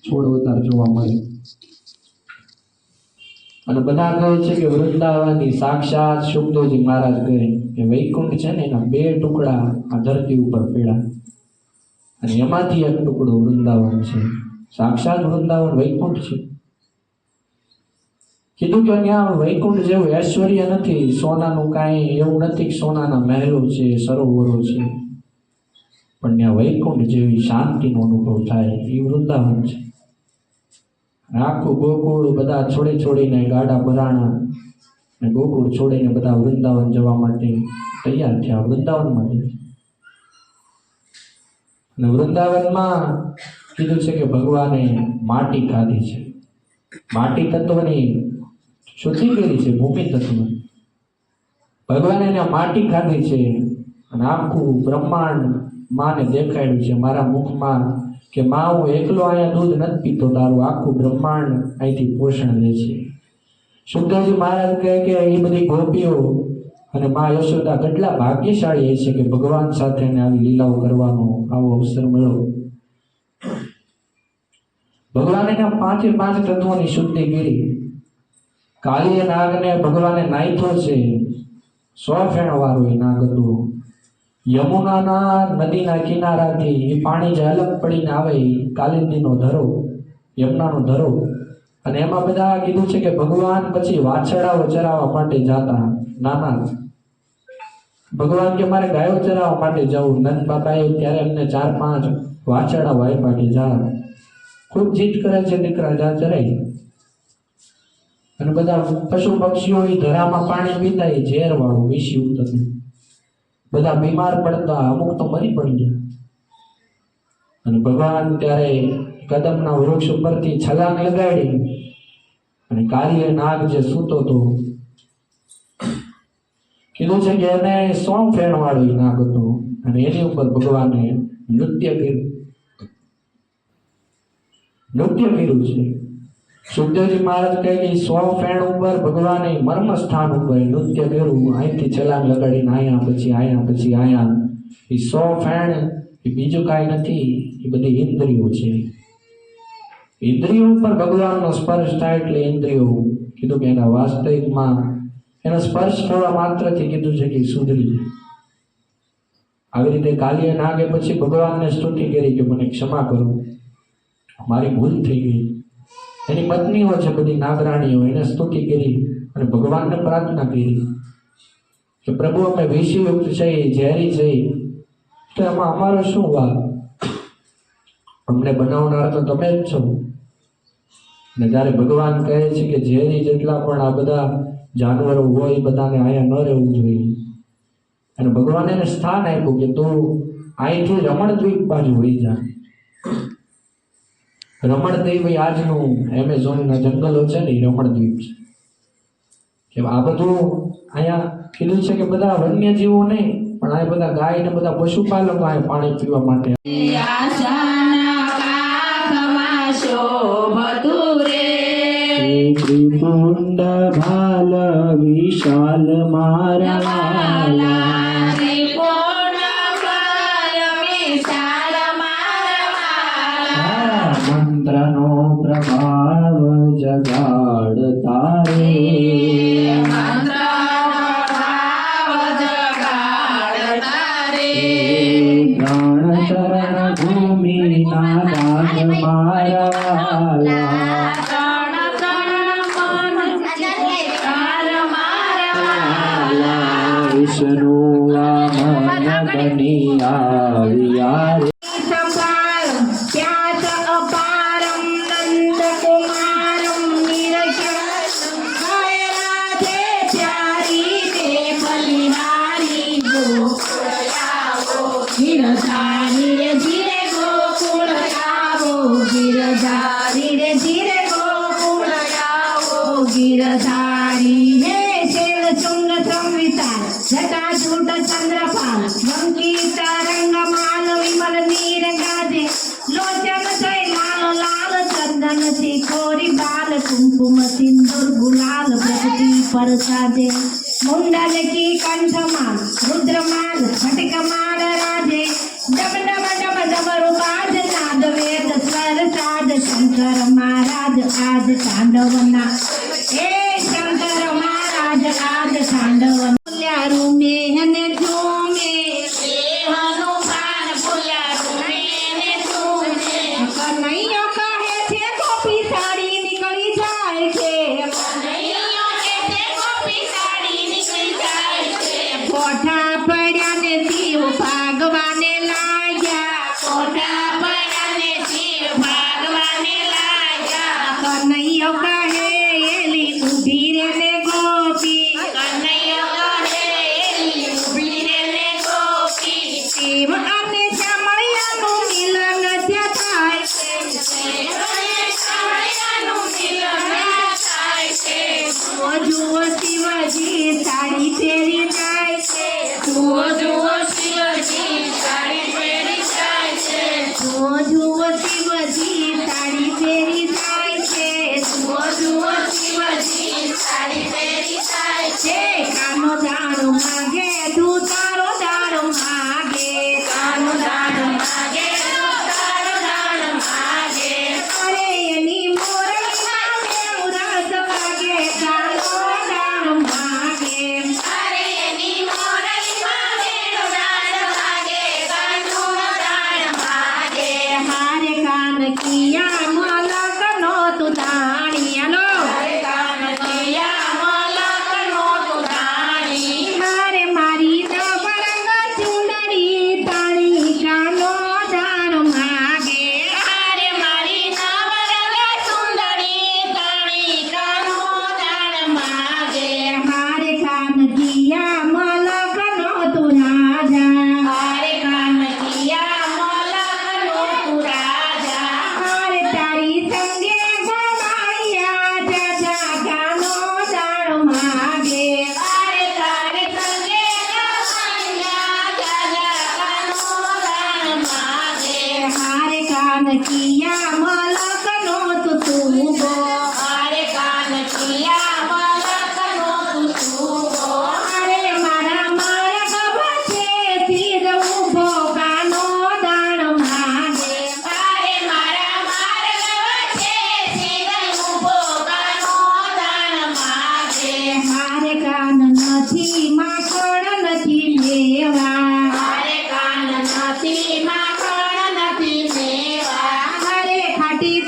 છોડ અવતાર જોવા મળે અને બધા કહે છે કે વૃંદાવનની સાક્ષાત શુકદેવજી મહારાજ કહે કે વૈકુંઠ છે ને એના બે ટુકડા આ ધરતી ઉપર પડ્યા અને એમાંથી એક ટુકડો વૃંદાવન છે. સાક્ષાત વૃંદાવન વૈકુંઠ છે. કીધું કે ત્યાં વૈકુંઠ જેવું ઐશ્વર્ય નથી, સોનાનું કાંઈ એવું નથી કે સોનાના મહેલો છે, સરોવરો છે, પણ ત્યાં વૈકુંઠ જેવી શાંતિનો અનુભવ થાય એ વૃંદાવન છે. આખું ગોકુળ બધા છોડીને ગાડા બરાણા અને ગોકુળ છોડીને બધા વૃંદાવન જવા માટે તૈયાર થયા, વૃંદાવનમાં જાય. અને વૃંદાવનમાં કીધું છે કે ભગવાને માટી ખાધી છે, માટી તત્વની શુદ્ધિ કરી છે, ભૂમિ તત્વ. ભગવાને એને માટી ખાધી છે અને આખું બ્રહ્માંડ માને દેખાડ્યું છે મારા મુખમાં કે માં હું એકલો અહીંયા દૂધ નથી પીતો, તારું આખું બ્રહ્માંડ અહીંથી પોષણ લે છે. સુખદેવજી મહારાજ કહે કે એ બધી ગોપીઓ અને મા યશોદા કેટલા ભાગ્યશાળી છે કે ભગવાન સાથે આવી લીલાઓ કરવાનો આવો અવસર મળ્યો. ભગવાને એના 5 તત્વોની શુદ્ધિ કરી. કાળીય નાગને ભગવાને નાખ્યો છે, 100 ફેણ વાળો એ નાગ હતો. યમુનાના નદીના કિનારાથી એ પાણી જે અલગ પડીને આવે કાલિંદીનો ધરો, યમુનાનો ધરો, અને એમાં બધા કીધું છે કે ભગવાન પછી વાછડાઓ ચરાવવા માટે જાતા. નાના ભગવાન કે મારે ગાયો ચરાવવા માટે જવું. નંદ બાપાએ ત્યારે એમને 4-5 વાછડાઓ આપ્યા કે જા. ખૂબ જીદ કરે છે દીકરા, જા ચરાઈ. અને બધા પશુ પક્ષીઓ એ ધરામાં પાણી પીતા, એ ઝેર વાળું વિષી ઉતરતું, બધા બીમાર પડતા, અમુક તો મરી પડી ગયા. અને ભગવાન ત્યારે કદમના વૃક્ષ ઉપરથી છલાંગ લગાડી અને કાળીય નાગ જે સૂતો હતો, કીધું છે કે એને 100 ફેણ વાળો નાગ હતો અને એની ઉપર ભગવાને નૃત્ય કર્યું છે. સુખદેવજી મહારાજ કહે કે 100 ફેણ ઉપર ભગવાને મર્મ સ્થાન ઉપર નૃત્ય કર્યું. અહીંથી છલાંગ લગાડીને અહીંયા પછી અહીંયા. એ 100 ફેણ એ બીજું કાંઈ નથી, એ બધી ઇન્દ્રિયો છે. ઇન્દ્રિયો ઉપર ભગવાનનો સ્પર્શ થાય એટલે ઇન્દ્રિયો કીધું કે એના વાસ્તવિકમાં એનો સ્પર્શ થવા માત્રથી કીધું છે કે સુધરી જાય. આવી રીતે કાલિય નાગે પછી ભગવાનને સ્તુતિ કરી કે મને ક્ષમા કરો, મારી ભૂલ થઈ ગઈ. એની પત્નીઓ છે બધી નાગરાણીઓ, એને સ્તુતિ કરી અને ભગવાનને પ્રાર્થના કરી કે પ્રભુ અમે વિષયુક્ત છે, ઝેરી છે, તો એમાં અમારો શું વાક? અમને બનાવનાર તો તમે જ છો. અને જ્યારે ભગવાન કહે છે કે ઝેરી જેટલા પણ આ બધા જાનવરો હોય બધાને અહીંયા ન રહેવું જોઈએ, અને ભગવાને એને સ્થાન આપ્યું કે તું અહીંથી રમણદ્વીપ બાજુ વહી જા. રમણદ્વીપ આજનું એમેઝોનના જંગલો છે ને, એ રમણદ્વીપ છે. કે આ બધું અહીંયા કીધું છે કે બધા વન્યજીવો નહીં, પણ આ બધા ગાય ને બધા પશુપાલકો અહીંયા પાણી પીવા માટે. ત્રિપુંડ ભાલ વિશાલ મારા મંત્રનો પ્રભાવ જગાડ તારે, ગાણ ચરણ ભૂમિ ના દાગ મારા, વિષ્ણુ વામન બની આવ્યા. गिरधारी हे शेल चुंग संवितार जटाजूट चंद्रपाल वंकित रंगमाल विमल नीर गाजे लोचन जय लाल लाल चंदन से खोरी बाल कुमकुम सिंदूर गुलाल प्रकृति पर साजे मुंडन की कंठमाल रुद्रमाल स्फटिकमाल राजे डब डब डब डब रूपाज नाद वेद स्वर રાજ શંકર મહારાજ આજ તાંડવના એ શંકર મહારાજ આજ તાંડવના ભૂલ્યા રૂમે અને ઝૂમે દેહનું ભાન ભૂલ્યા રૂમે અને ઝૂમે કનૈયો કહે છે ગોપી સાડી નીકળી જાય છે કનૈયો કહે છે ગોપી સાડી નીકળી જાય છે કોઠા પડ્યા ને શિવ ભાગવાને લાગ્યા કોઠા પડ્યા ને શિવ ભાગવાને લાગ્યા કનૈયો કહે એલી ઊભી રે ને ગોપી કનૈયો કહે એલી ઊભી રે ને ગોપી શિવ અને શામળિયાનું મિલન ત્યાં થાય છે શિવ અને શામળિયાનું મિલન થાય છે જુઓ જુઓ શિવજી સાડી પહેરી જાય છે જુઓ જુઓ શિવજી સાડી પહેરી જાય છે જુઓ જુઓ શિવજી સાડી પહેરી જાય છે જુઓ જુઓ શિવજી સાડી પહેરી જાય છે કાનો દાણો માગે તું તારો દાણો માગે કાનો દાણો માગે તું તારો દાણો માગે અરે એની મોરલીમાં મેવરાત વાગે કાનો દાણો માગે અરે એની મોરલીમાં મેવરાત વાગે કાનો દાણો માગે હારે કાન કિયા મલકનો તું દાણી હાલો હારે કાન કિયા મલકનો તું દાણી હારે મારી નવરંગ ચૂંદડી તાણી કાનો દાણો માગે હારે મારી નવરંગ ચૂંદડી તાણી કાનો દાણો માગે હારે કાન કિયા મલકનો તું રાજા હારે કાન કિયા મલકનો તું રાજા હારે તારી સંગે ગોવાળિયા જાજા કાનો દાણો માગે હારે તારી સંગે ગોવાળિયા જાજા કાનો દાણો માગે હારે કાન કિયા મલકનો તું તુંબો હારે કાન કિયા મલકનો તું તુંબો હારે મારા મારા ગભા છે તીર ઊભો કાનો દાણો માગે હારે મારા ગભા છે તીર ઊભો કાનો દાણો માગે હારે કાન નથી માખણ નથી મેવા હારે કાન નથી માખણ નથી મેવા હારે ખાટી